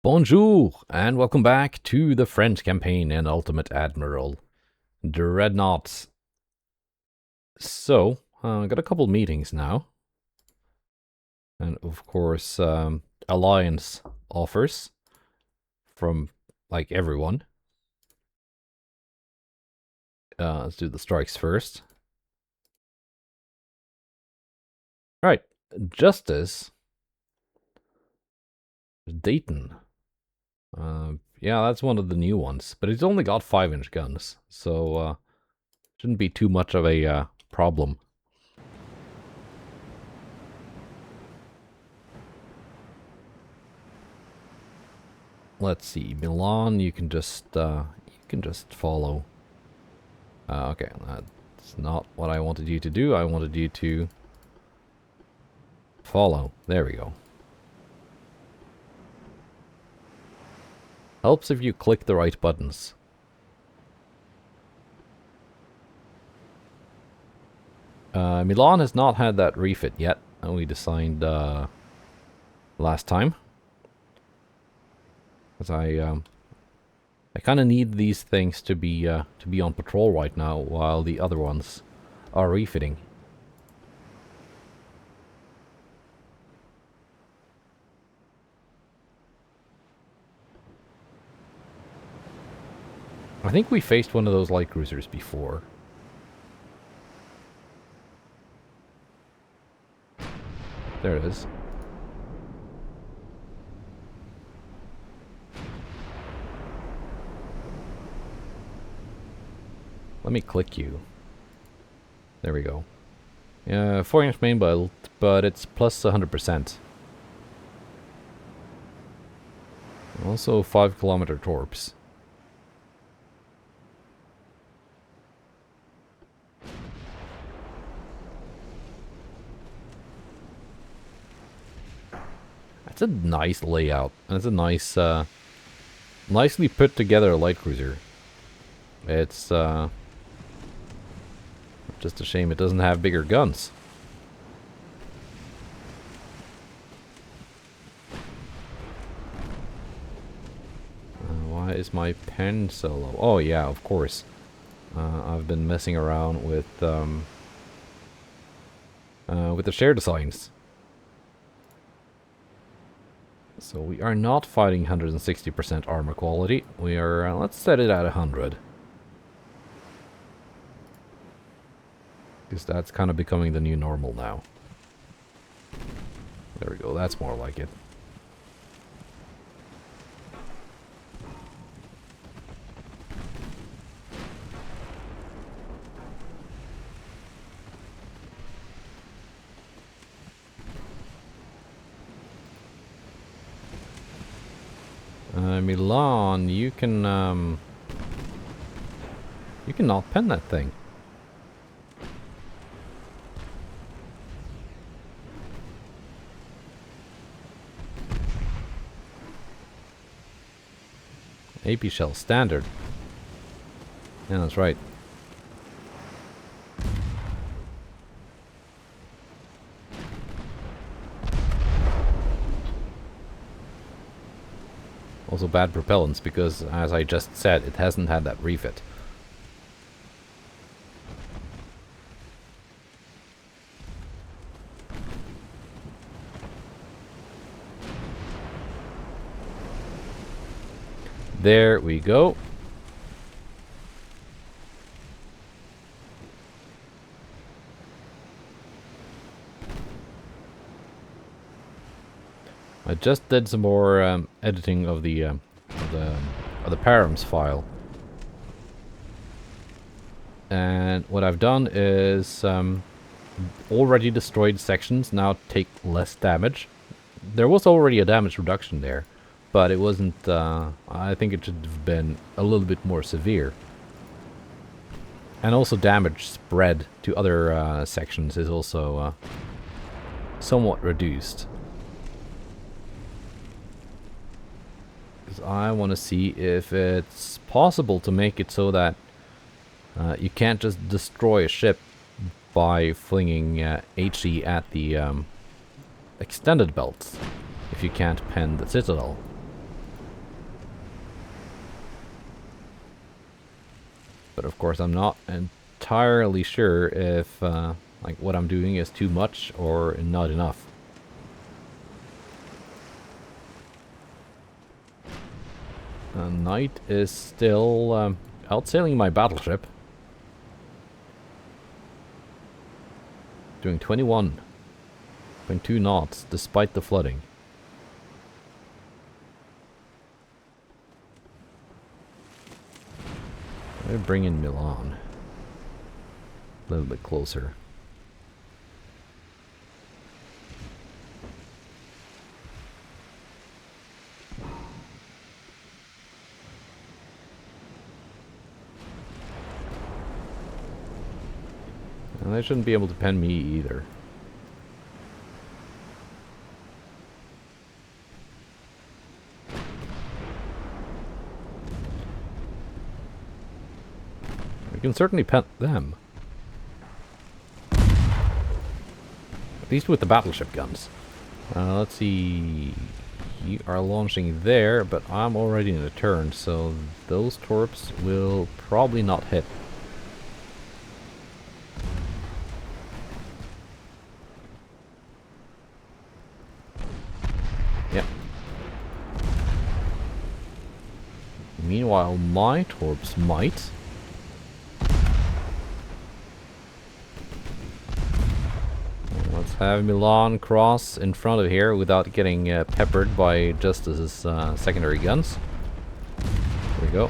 Bonjour, and welcome back to the French campaign in Ultimate Admiral Dreadnoughts. So, I got a couple meetings now. And of course, alliance offers from, like, everyone. Let's do the strikes first. Alright, Justice. Dayton. Yeah, that's one of the new ones, but it's only got 5-inch guns, so shouldn't be too much of a problem. Let's see, Milan, you can just follow. Okay, that's not what I wanted you to do. I wanted you to follow. There we go. Helps if you click the right buttons. Milan has not had that refit yet, and we designed last time. Because I kind of need these things to be on patrol right now, while the other ones are refitting. I think we faced one of those light cruisers before. There it is. Let me click you. There we go. 4-inch main build, but it's plus 100%. Also 5-kilometer torps. It's a nice layout. It's a nice, nicely put together light cruiser. It's just a shame it doesn't have bigger guns. Why is my pen so low? Oh yeah, of course. I've been messing around with the share designs. So we are not fighting 160% armor quality. We are, let's set it at 100. Because that's kind of becoming the new normal now. There we go, that's more like it. Milan, you cannot pen that thing. AP shell standard. Yeah, that's right. Also bad propellants, because, as I just said, it hasn't had that refit. There we go. I just did some more editing of the params file, and what I've done is already destroyed sections now take less damage. There was already a damage reduction there, but it wasn't. I think it should have been a little bit more severe. And also damage spread to other sections is also somewhat reduced. I want to see if it's possible to make it so that you can't just destroy a ship by flinging HE at the extended belts if you can't pen the citadel. But of course I'm not entirely sure if like what I'm doing is too much or not enough. Knight is still outsailing my battleship. Doing 21.2 knots despite the flooding. I'm gonna bring in Milan. A little bit closer. And they shouldn't be able to pen me either. We can certainly pen them. At least with the battleship guns. Let's see. You are launching there, but I'm already in a turn, so those torps will probably not hit. Yep. Meanwhile, my torps might. Let's have Milan cross in front of here without getting peppered by Justice's secondary guns. There we go.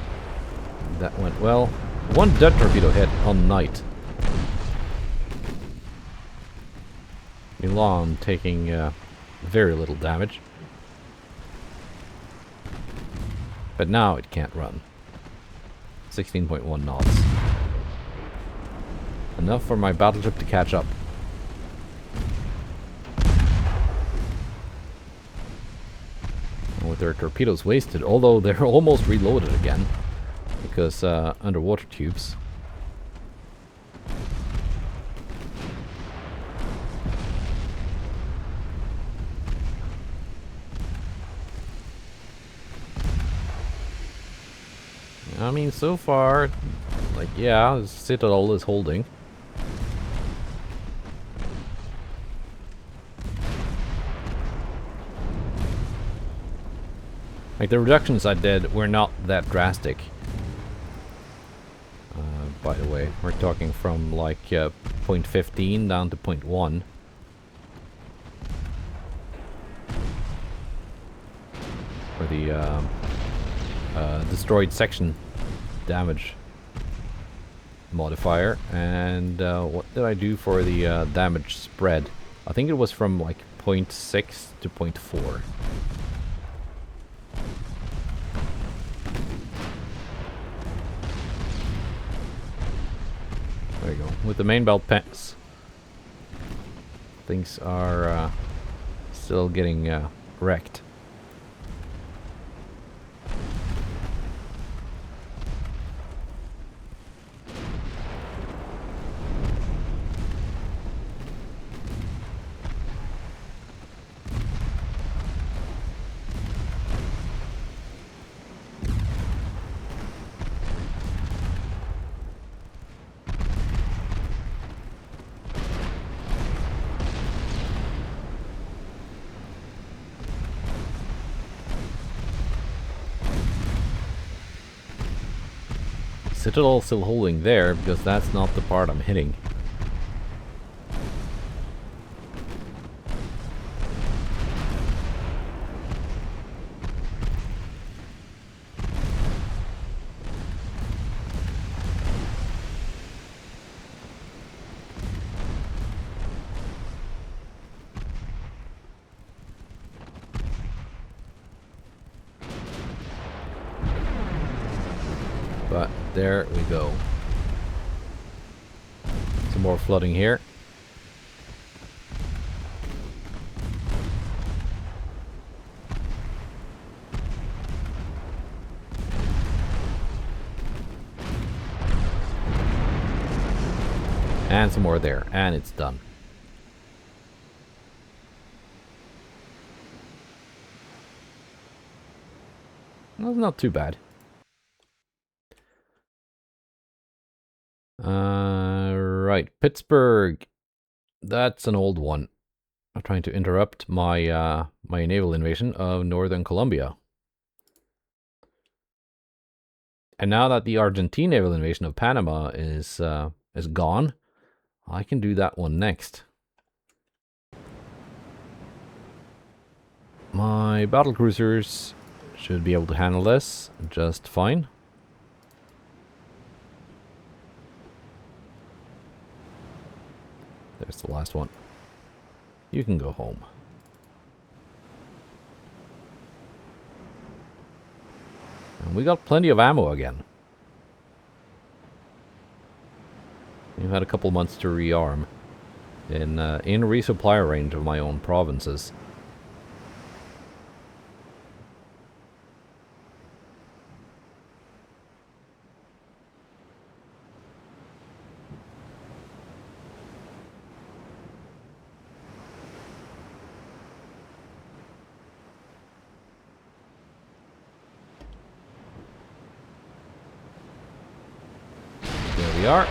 That went well. One dead torpedo hit on Knight. Milan taking very little damage. But now it can't run. 16.1 knots. Enough for my battleship to catch up. And with their torpedoes wasted, although they're almost reloaded again. Because underwater tubes. I mean, so far, like, yeah, Citadel is holding. Like, the reductions I did were not that drastic. By the way, we're talking from, like, 0.15 down to 0.1. For the destroyed section damage modifier. And what did I do for the damage spread? I think it was from like 0.6 to 0.4. There you go. With the main belt pens, things are still getting wrecked. Citadel still holding there because that's not the part I'm hitting. But there we go. Some more flooding here. And some more there. And it's done. Well, not too bad. Right, Pittsburgh. That's an old one. I'm trying to interrupt my my naval invasion of northern Colombia. And now that the Argentine naval invasion of Panama is gone, I can do that one next. My battle cruisers should be able to handle this just fine. There's the last one. You can go home. And we got plenty of ammo again. We've had a couple months to rearm in resupply range of my own provinces. There we are.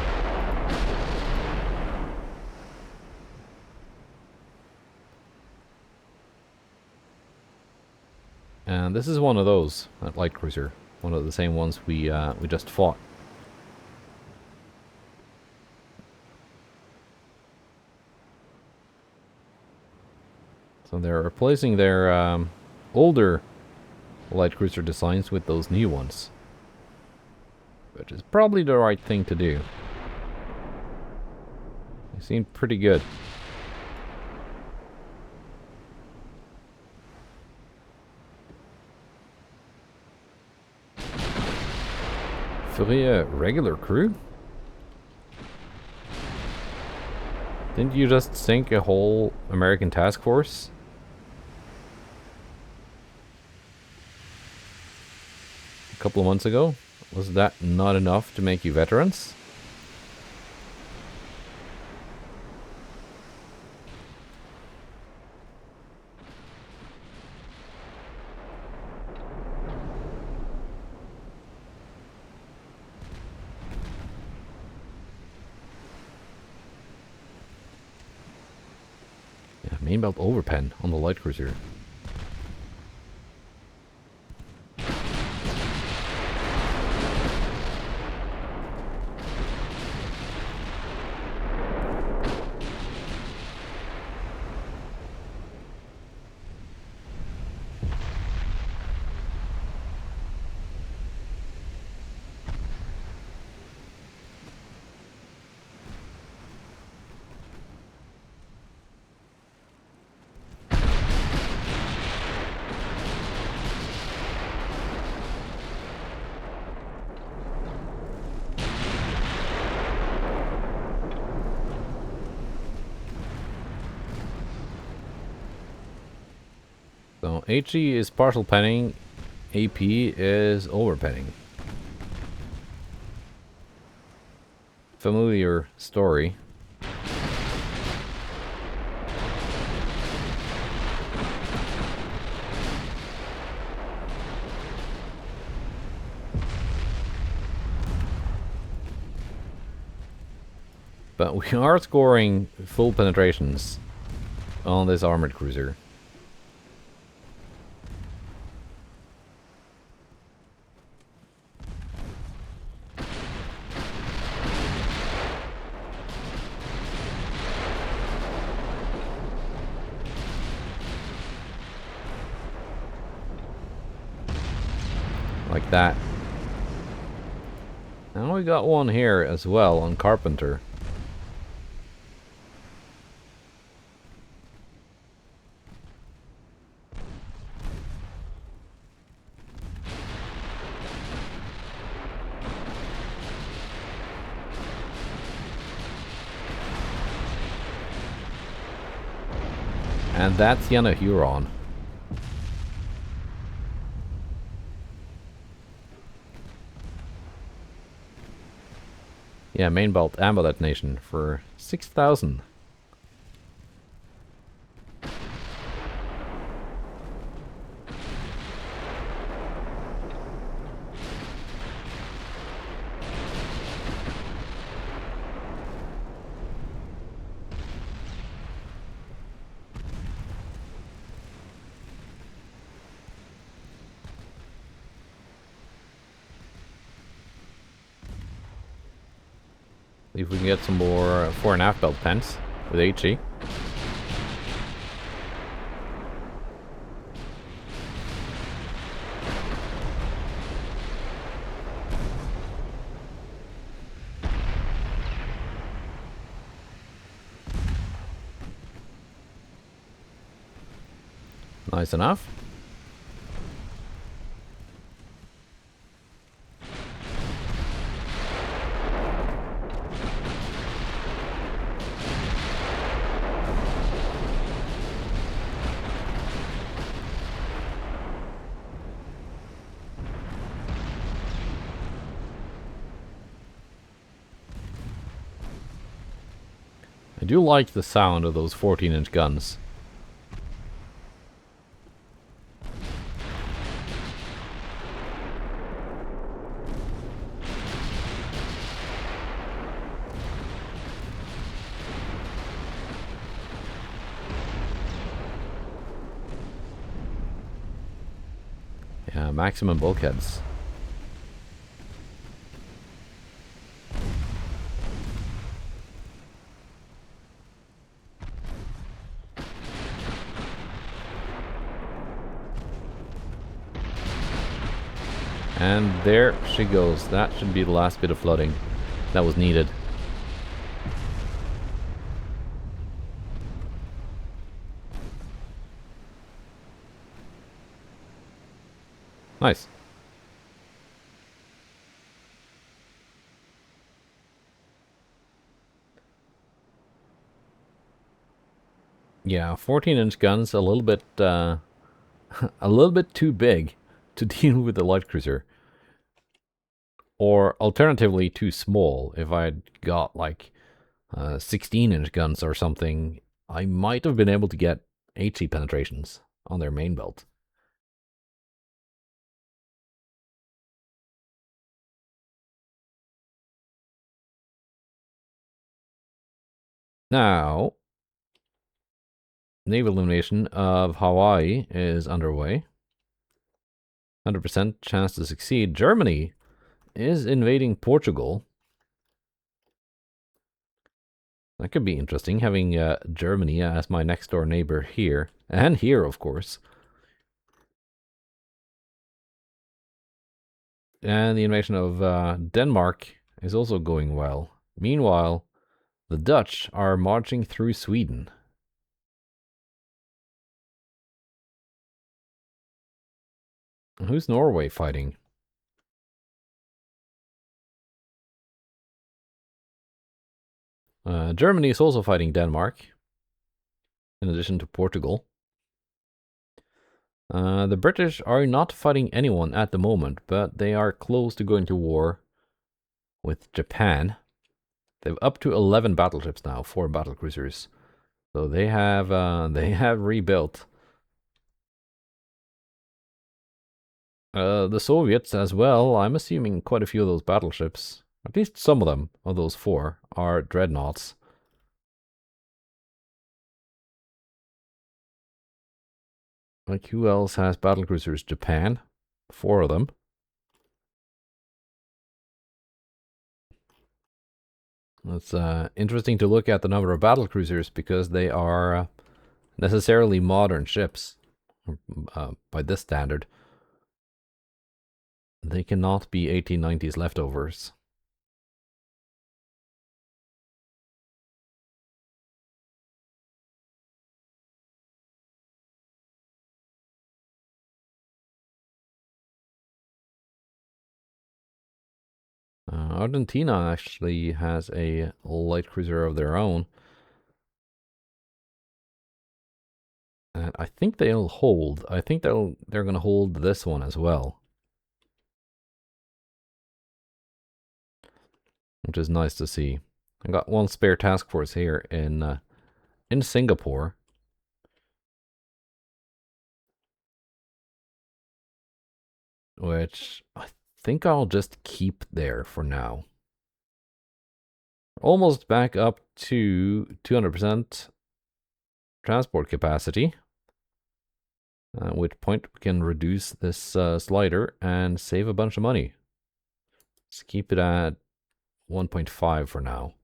And this is one of those, that light cruiser. One of the same ones we just fought. So they're replacing their older light cruiser designs with those new ones. Which is probably the right thing to do. They seem pretty good. For a regular crew? Didn't you just sink a whole American task force? A couple of months ago? Was that not enough to make you veterans? Yeah, main belt overpen on the light cruiser. So HE is partial penning, AP is overpenning. Familiar story. But we are scoring full penetrations on this armored cruiser. Like that. Now we got one here as well on Carpenter. And that's Yana Huron. Yeah, main belt ammo detonation for 6,000. See if we can get some more 4.5 belt tanks with HE. Nice enough. I do like the sound of those 14-inch guns. Yeah, maximum bulkheads. And there she goes. That should be the last bit of flooding that was needed. Nice. Yeah, 14-inch guns a little bit a little bit too big to deal with the light cruiser. Or alternatively too small. If I'd got like 16-inch guns or something, I might have been able to get HE penetrations on their main belt. Now, naval elimination of Hawaii is underway. 100% chance to succeed. Germany is invading Portugal. That could be interesting, having Germany as my next door neighbor here. And here, of course. And the invasion of Denmark is also going well. Meanwhile, the Dutch are marching through Sweden. Who's Norway fighting? Germany is also fighting Denmark, in addition to Portugal. The British are not fighting anyone at the moment, but they are close to going to war with Japan. They have up to 11 battleships now, 4 battlecruisers. So they have rebuilt. The Soviets as well. I'm assuming quite a few of those battleships, at least some of them, of those 4, are dreadnoughts. Like, who else has battlecruisers? Japan. 4 of them. It's interesting to look at the number of battlecruisers because they are necessarily modern ships by this standard. They cannot be 1890s leftovers. Argentina actually has a light cruiser of their own. And I think they'll hold. I think they're going to hold this one as well. Which is nice to see. I got one spare task force here in Singapore. Which I think I'll just keep there for now. Almost back up to 200% transport capacity. At which point we can reduce this slider and save a bunch of money. Let's keep it at 1.5 for now.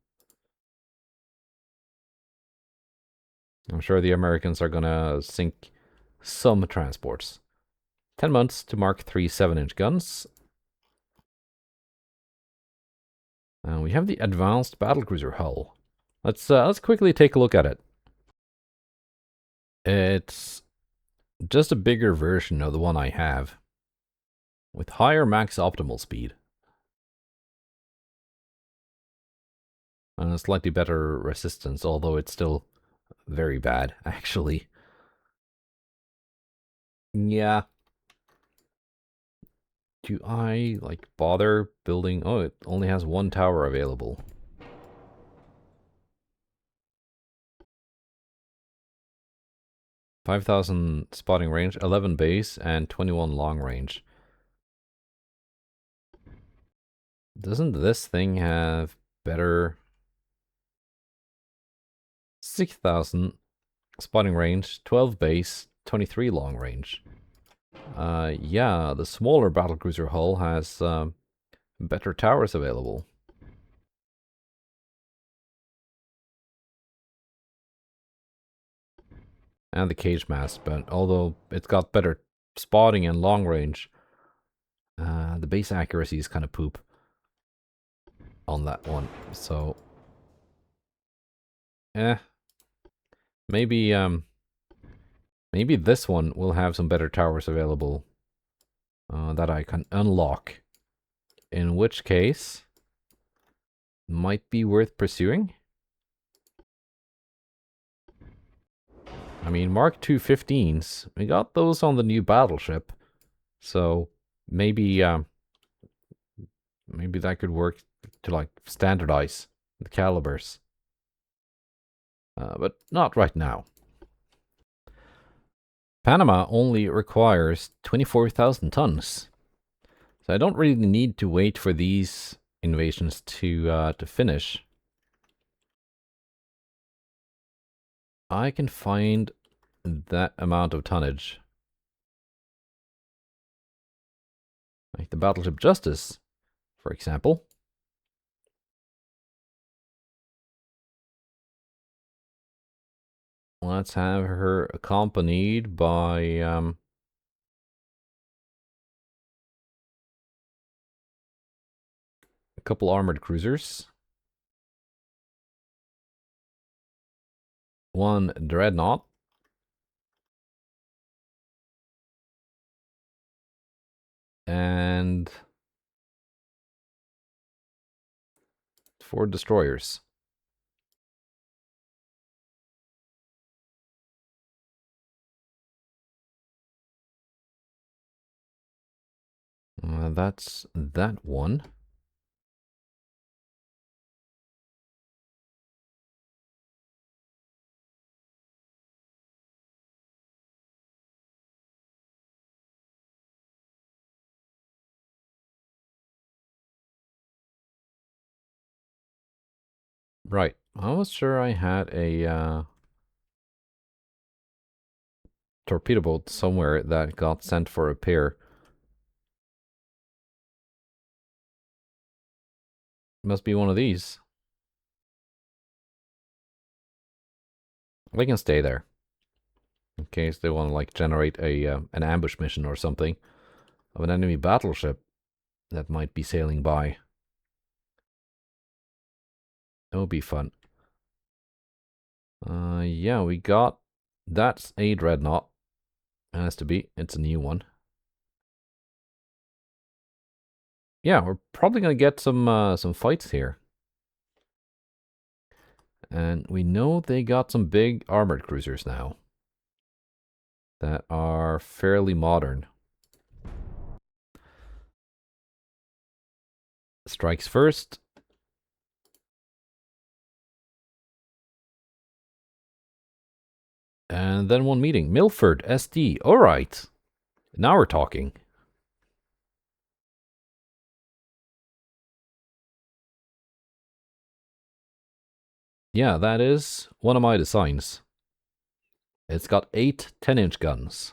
I'm sure the Americans are gonna sink some transports. 10 months to mark 3 7-inch guns. And we have the advanced battlecruiser hull. Let's quickly take a look at it. It's just a bigger version of the one I have, with higher max optimal speed. And a slightly better resistance, although it's still very bad, actually. Yeah. Do I, like, bother building... Oh, it only has one tower available. $5,000 spotting range, 11 base, and 21 long range. Doesn't this thing have better... 6,000 spotting range, 12 base, 23 long range. Yeah, the smaller battlecruiser hull has better towers available. And the cage mast, but although it's got better spotting and long range, the base accuracy is kind of poop on that one. So, maybe maybe this one will have some better towers available that I can unlock. In which case, might be worth pursuing. I mean, Mark II 15s, we got those on the new battleship, so maybe maybe that could work to like standardize the calibers. But not right now. Panama only requires 24,000 tons. So I don't really need to wait for these invasions to finish. I can find that amount of tonnage. Like the battleship Justice, for example. Let's have her accompanied by a couple armored cruisers. One dreadnought. And 4 destroyers. That's that one. Right. I was sure I had a torpedo boat somewhere that got sent for repair. Must be one of these. They can stay there. In case they want to like generate a an ambush mission or something of an enemy battleship that might be sailing by. That would be fun. Yeah, we got... That's a dreadnought. Has to be. It's a new one. Yeah, we're probably gonna get some fights here. And we know they got some big armored cruisers now that are fairly modern. Strikes first. And then one meeting. Milford, SD. Alright. Now we're talking. Yeah, that is one of my designs. It's got 8 10-inch guns.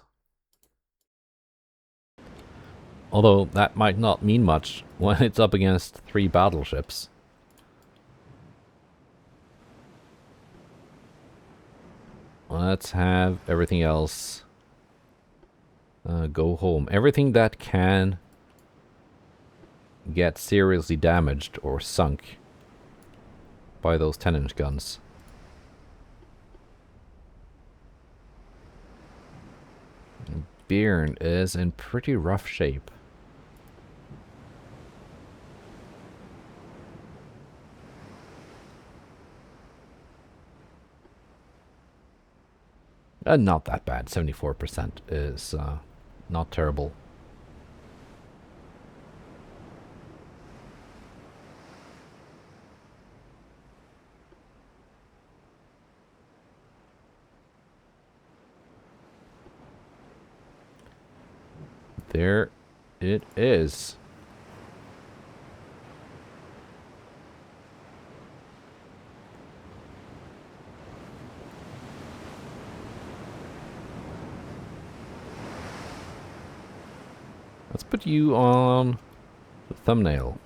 Although that might not mean much when it's up against 3 battleships. let's have everything else go home. Everything that can get seriously damaged or sunk by those 10-inch guns. Bjorn is in pretty rough shape. Not that bad. 74% is not terrible. There it is. Let's put you on the thumbnail.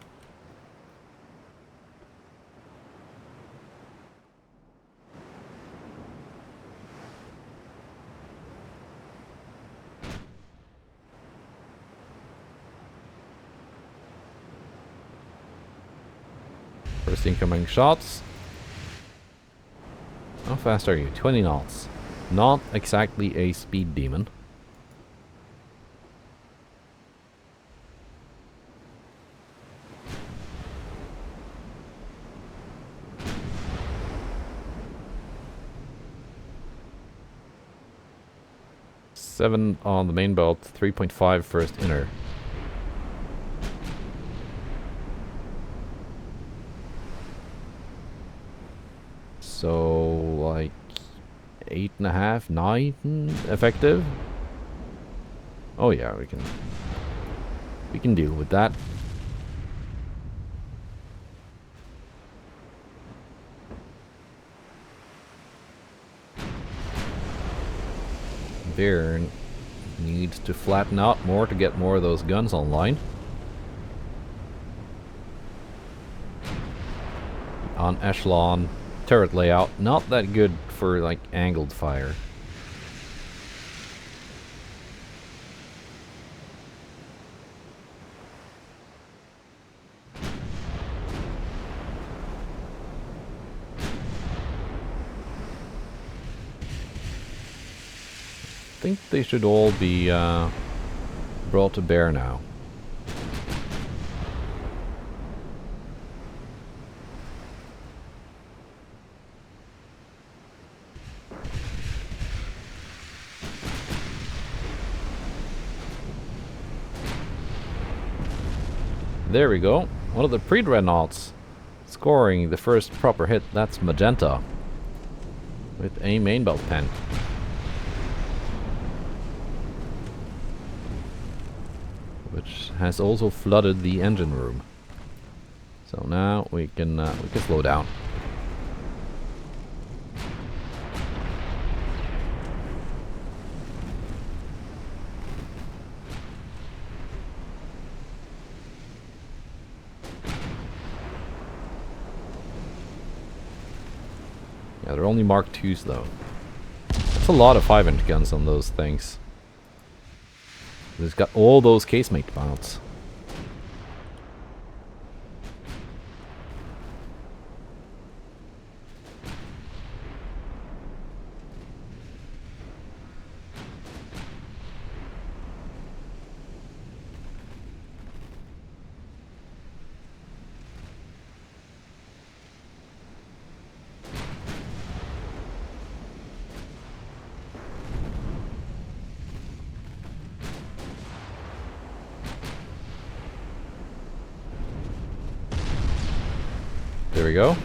First incoming shots. How fast are you? 20 knots. Not exactly a speed demon. Seven on the main belt, 3.5 first inner. So, like 8.5, 9 effective. Oh yeah, we can deal with that. Bjorn needs to flatten out more to get more of those guns online. On echelon turret layout, not that good for like angled fire. I think they should all be brought to bear now. There we go. One of the pre-dreadnoughts scoring the first proper hit. That's Magenta with a main belt pen. Which has also flooded the engine room. So now we can slow down. Yeah, they're only Mark IIs though. That's a lot of 5-inch guns on those things. It's got all those casemate mounts. There we go.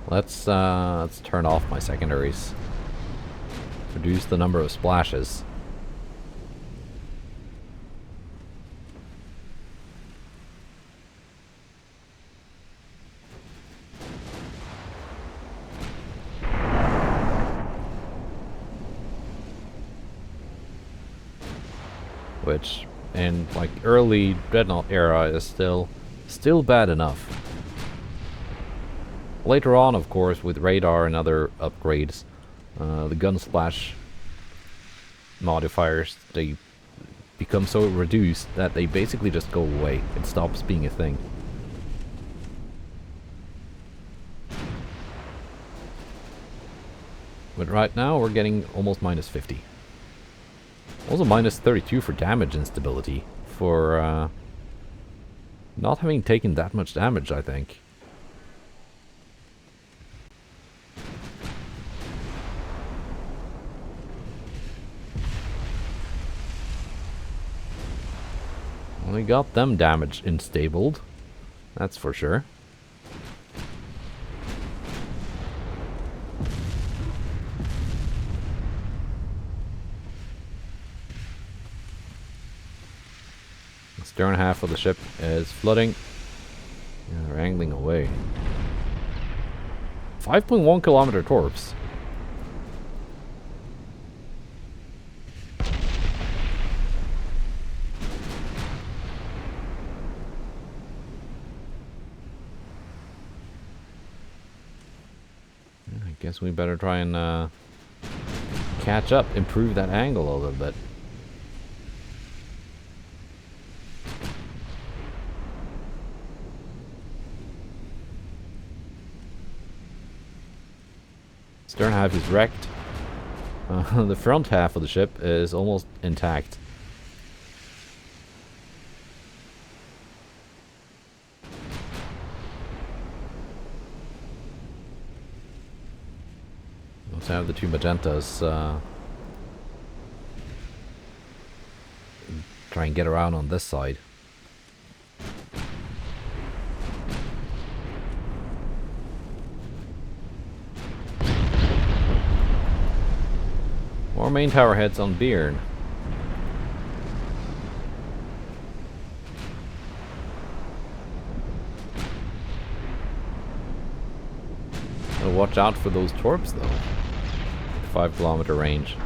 Let's turn off my secondaries. Reduce the number of splashes. which in like early dreadnought era is still bad enough. Later on, of course, with radar and other upgrades, the gun splash modifiers, they become so reduced that they basically just go away. It stops being a thing. But right now we're getting almost minus 50. Also minus 32 for damage instability. For not having taken that much damage, I think. We got them damage instabled. That's for sure. The stern half of the ship is flooding. Yeah, they're angling away. 5.1 kilometer torps. I guess we better try and catch up, improve that angle a little bit. Stern half is wrecked. The front half of the ship is almost intact. Let's have the two magentas try and get around on this side. More main tower heads on Bearn. Watch out for those torps though. 5 kilometer range.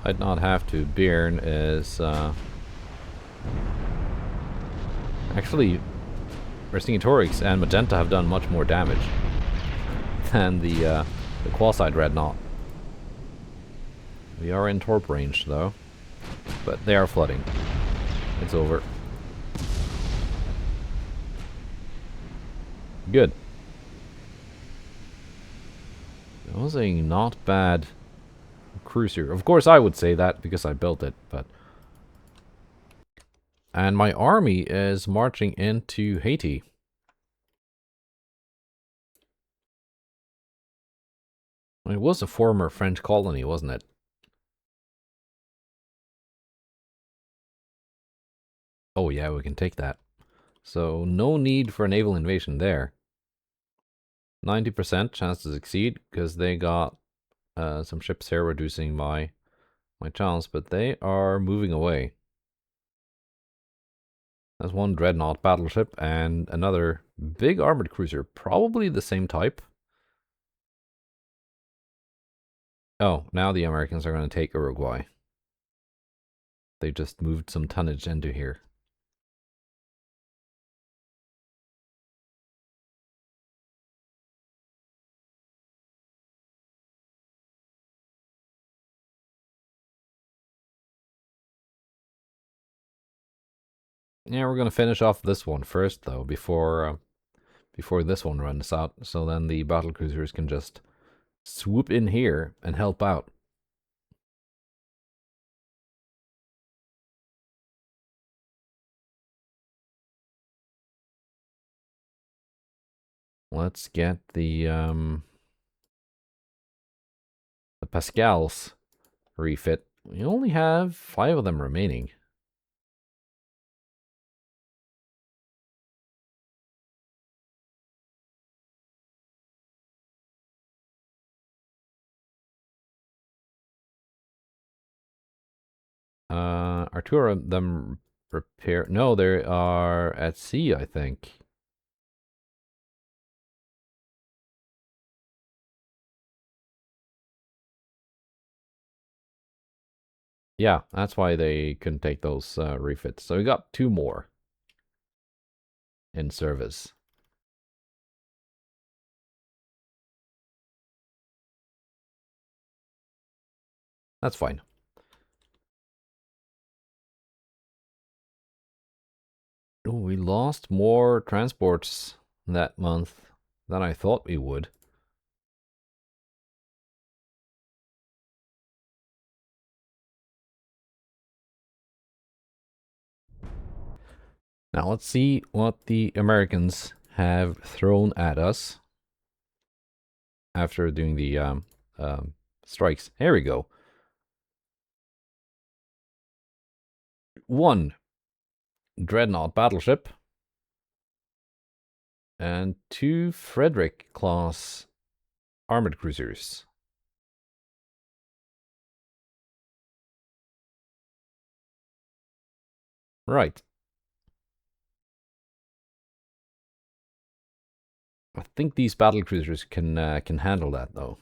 I'd not have to. Bearn is actually Vercingetorix and Magenta have done much more damage than the quasi dreadnought. We are in torp range though, but they are flooding. It's over. Good. That was a not bad cruiser. Of course I would say that because I built it, but... And my army is marching into Haiti. It was a former French colony, wasn't it? Oh yeah, we can take that. So no need for a naval invasion there. 90% chance to succeed because they got some ships here reducing my chance, but they are moving away. That's one dreadnought battleship and another big armored cruiser, probably the same type. Oh, now the Americans are going to take Uruguay. They just moved some tonnage into here. Yeah, we're going to finish off this one first, though, before this one runs out. So then the battle cruisers can just swoop in here and help out. Let's get the Pascals refit. We only have 5 of them remaining. Are two of them repair? No, they are at sea, I think. Yeah, that's why they couldn't take those refits. So we got two more in service. That's fine. Oh, we lost more transports that month than I thought we would. Now let's see what the Americans have thrown at us after doing the strikes. Here we go. 1 dreadnought battleship and 2 Frederick class armored cruisers. Right. I think these battle cruisers can handle that though.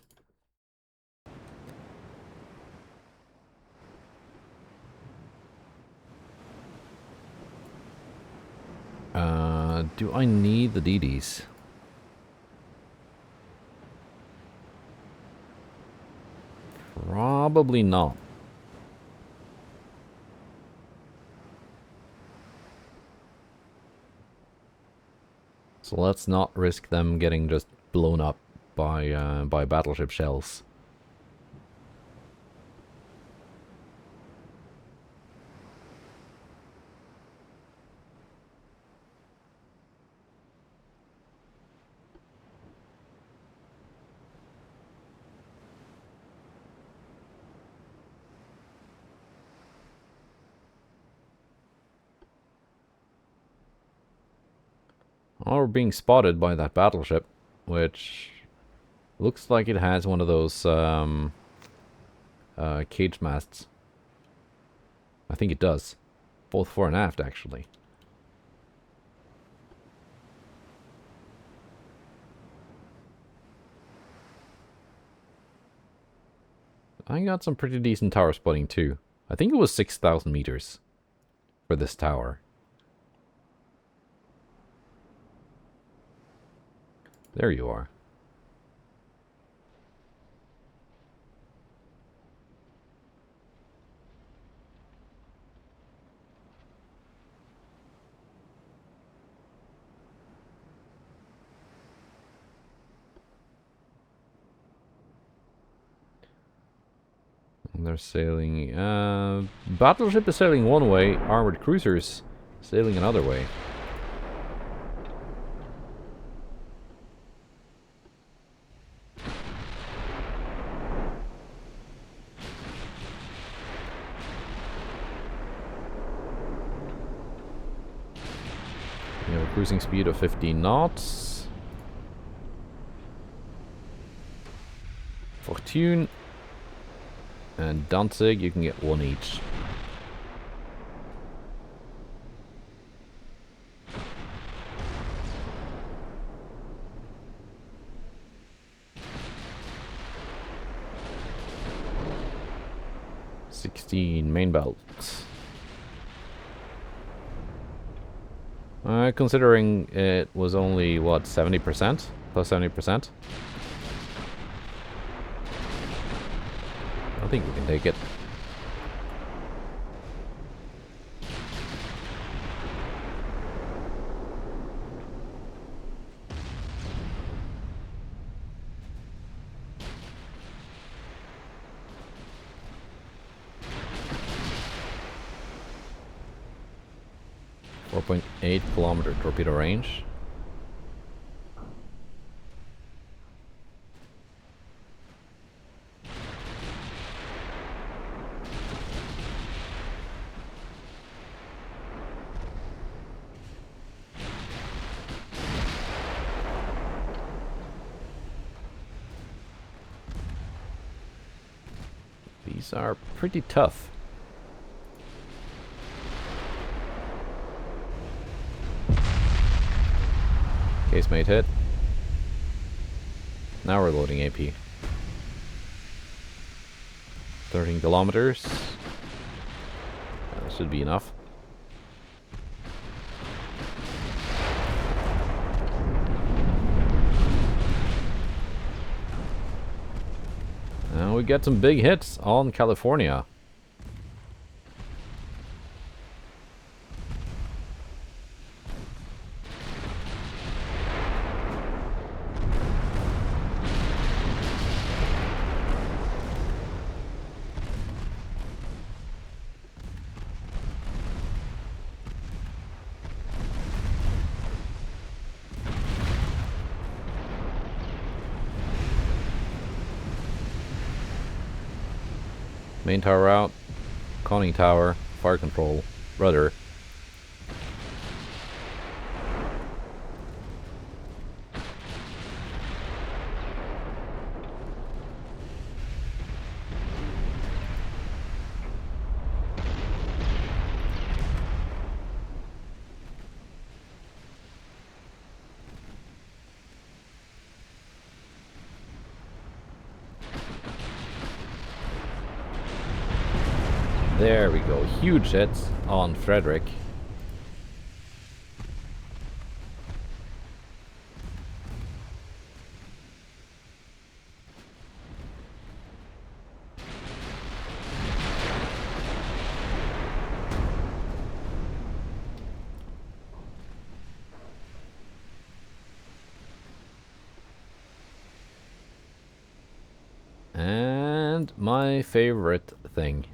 Do I need the DDs? Probably not. So let's not risk them getting just blown up by battleship shells. Oh, we're being spotted by that battleship, which looks like it has one of those cage masts. I think it does. Both fore and aft, actually. I got some pretty decent tower spotting, too. I think it was 6,000 meters for this tower. There you are. And they're sailing... battleship is sailing one way, armored cruisers sailing another way. We have a cruising speed of 15 knots. Fortune and Danzig, you can get 1 each. Main belts. Considering it was only, what, 70%? Plus 70%? I think we can take it. .8 kilometer torpedo range. These are pretty tough. Casemate hit. Now we're loading AP. 13 kilometers. That should be enough. And we get some big hits on California. Main tower out. Conning tower. Fire control. Rudder. There we go. Huge hits on Frederick. And my favorite thing.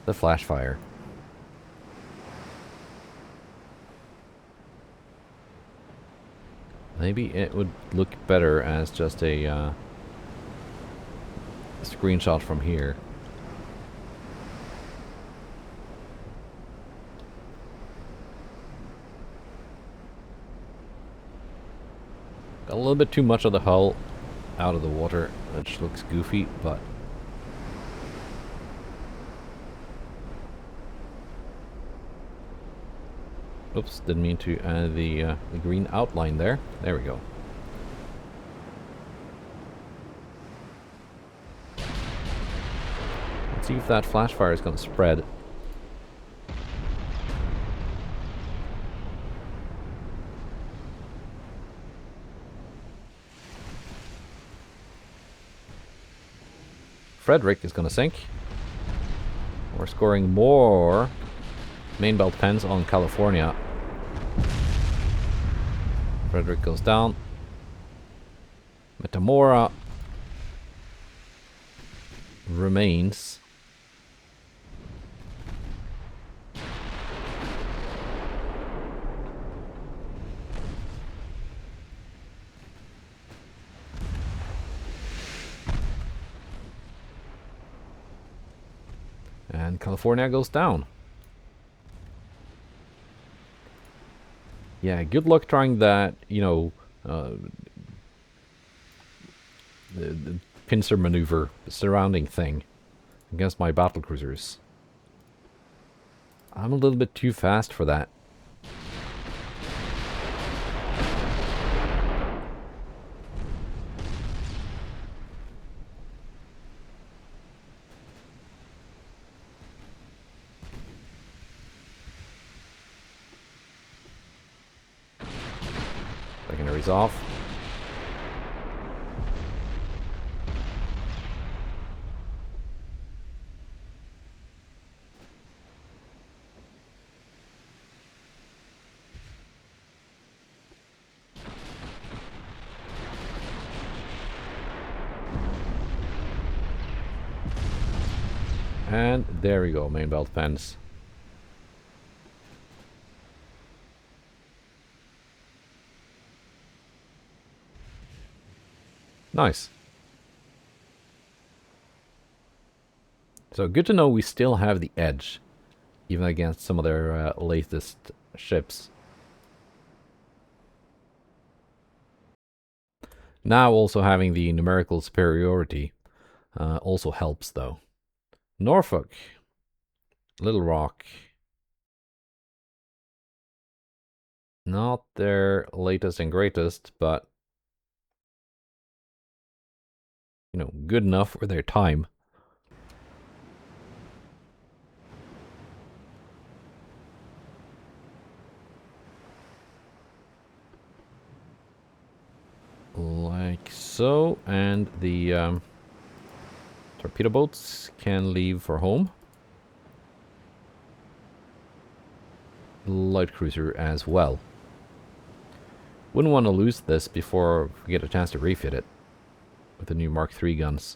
The flash fire. Maybe it would look better as just a screenshot from here. Got a little bit too much of the hull out of the water, which looks goofy, but oops, didn't mean to add the green outline there. There we go. Let's see if that flash fire is going to spread. Frederick is going to sink. We're scoring more main belt pens on California. Frederick goes down. Metamora remains. And California goes down. Yeah, good luck trying that, you know, the pincer maneuver, the surrounding thing, against my battlecruisers. I'm a little bit too fast for that. Secondaries off. And there we go, main belt pens. Nice. So good to know we still have the edge, even against some of their latest ships. Now also having the numerical superiority also helps though. Norfolk Little Rock. Not their latest and greatest, but you know, good enough for their time. Like so, and the torpedo boats can leave for home. Light cruiser as well. Wouldn't want to lose this before we get a chance to refit it with the new Mark III guns.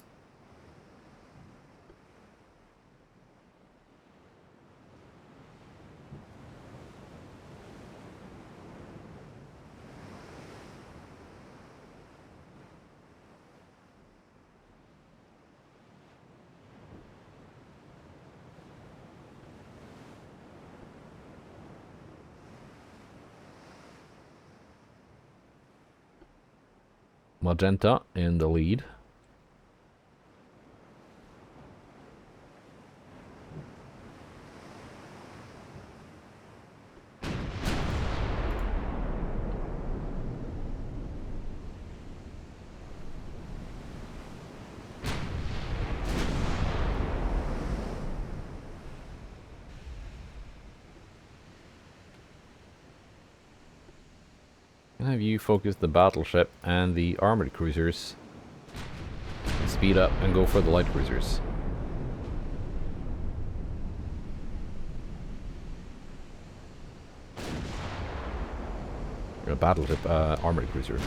Magenta in the lead. And have you focus the battleship and the armored cruisers. Speed up and go for the light cruisers. A battleship, armored cruiser.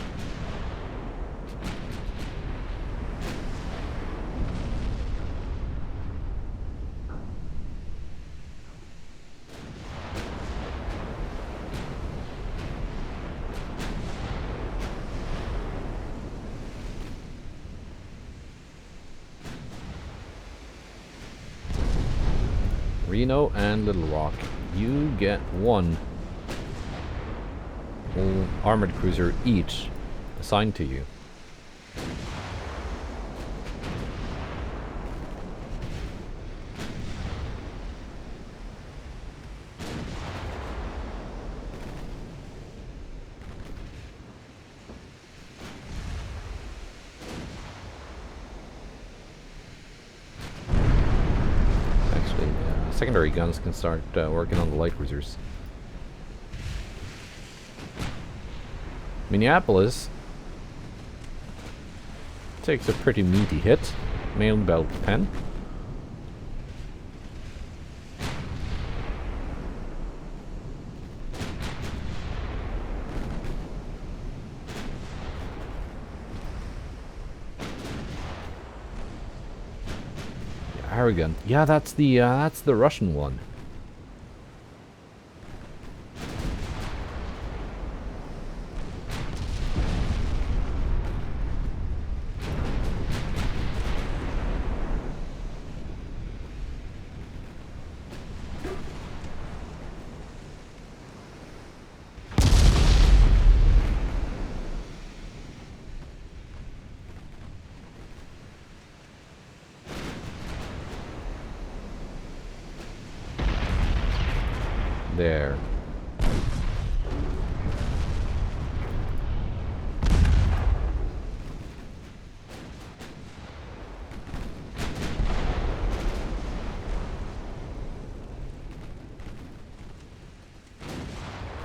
Reno and Little Rock, you get one armored cruiser each assigned to you. Secondary guns can start working on the light cruisers. Minneapolis takes a pretty meaty hit. Main belt pen. Arrogant. Yeah, that's the Russian one. There.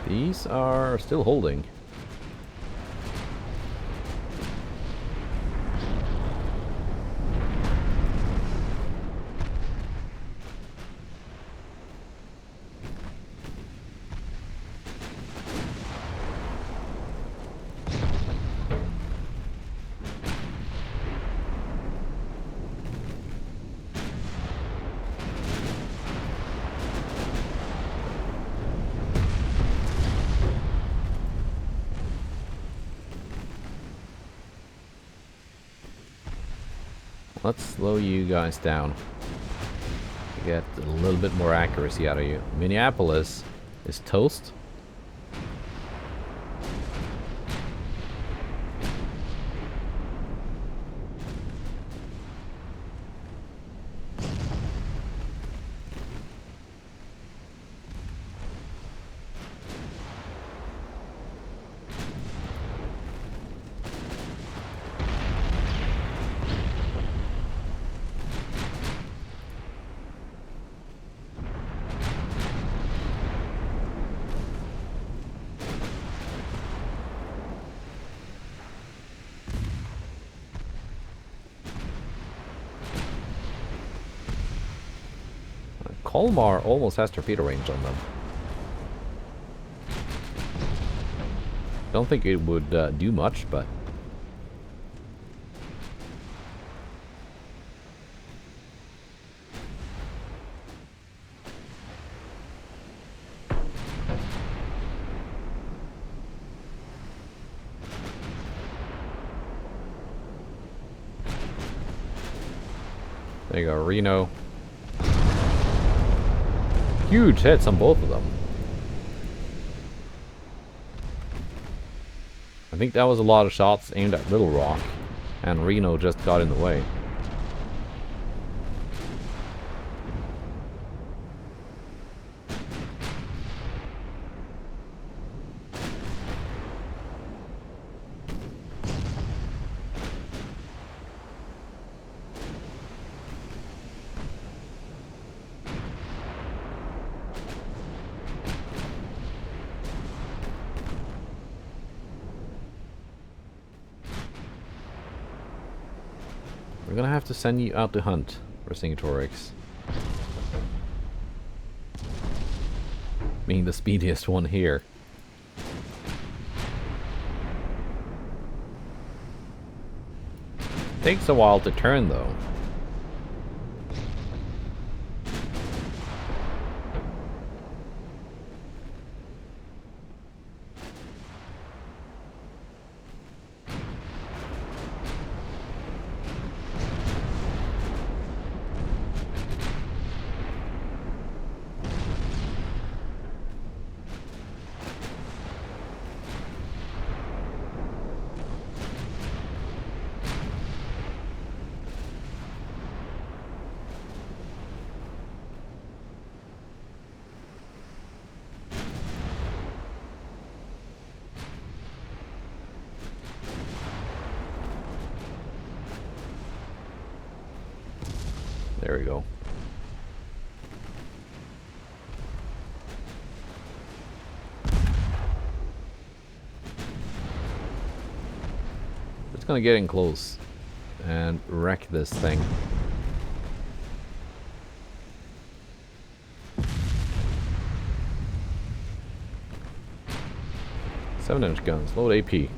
These are still holding. Let's slow you guys down. Get a little bit more accuracy out of you. Minneapolis is toast. Colmar almost has torpedo range on them. Don't think it would do much, but... There you go, Reno. Huge hits on both of them. I think that was a lot of shots aimed at Little Rock, and Reno just got in the way. We're gonna have to send you out to hunt, Vercingetorix. Being the speediest one here. Takes a while to turn though. There we go. Just gonna get in close and wreck this thing. Seven-inch guns, load AP.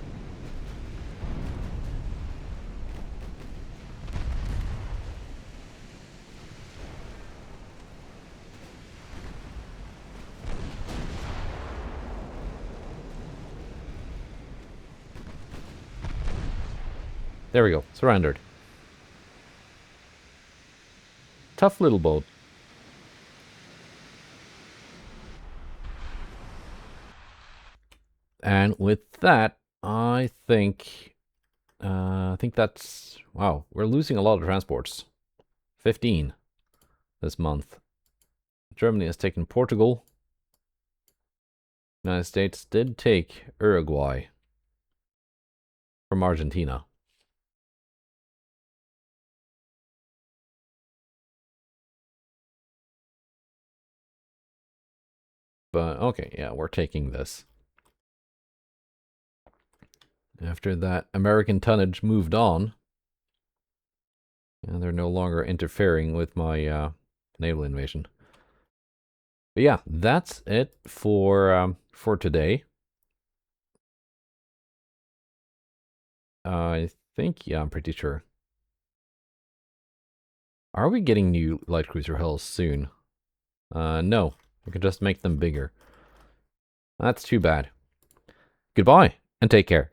There we go, surrendered. Tough little boat. And with that, I think that's, wow, we're losing a lot of transports. 15 this month. Germany has taken Portugal. United States did take Uruguay from Argentina. But, okay, yeah, we're taking this. After that American tonnage moved on, and they're no longer interfering with my naval invasion. But yeah, that's it for today. I think, yeah, I'm pretty sure. Are we getting new light cruiser hulls soon? No. We can just make them bigger. That's too bad. Goodbye, and take care.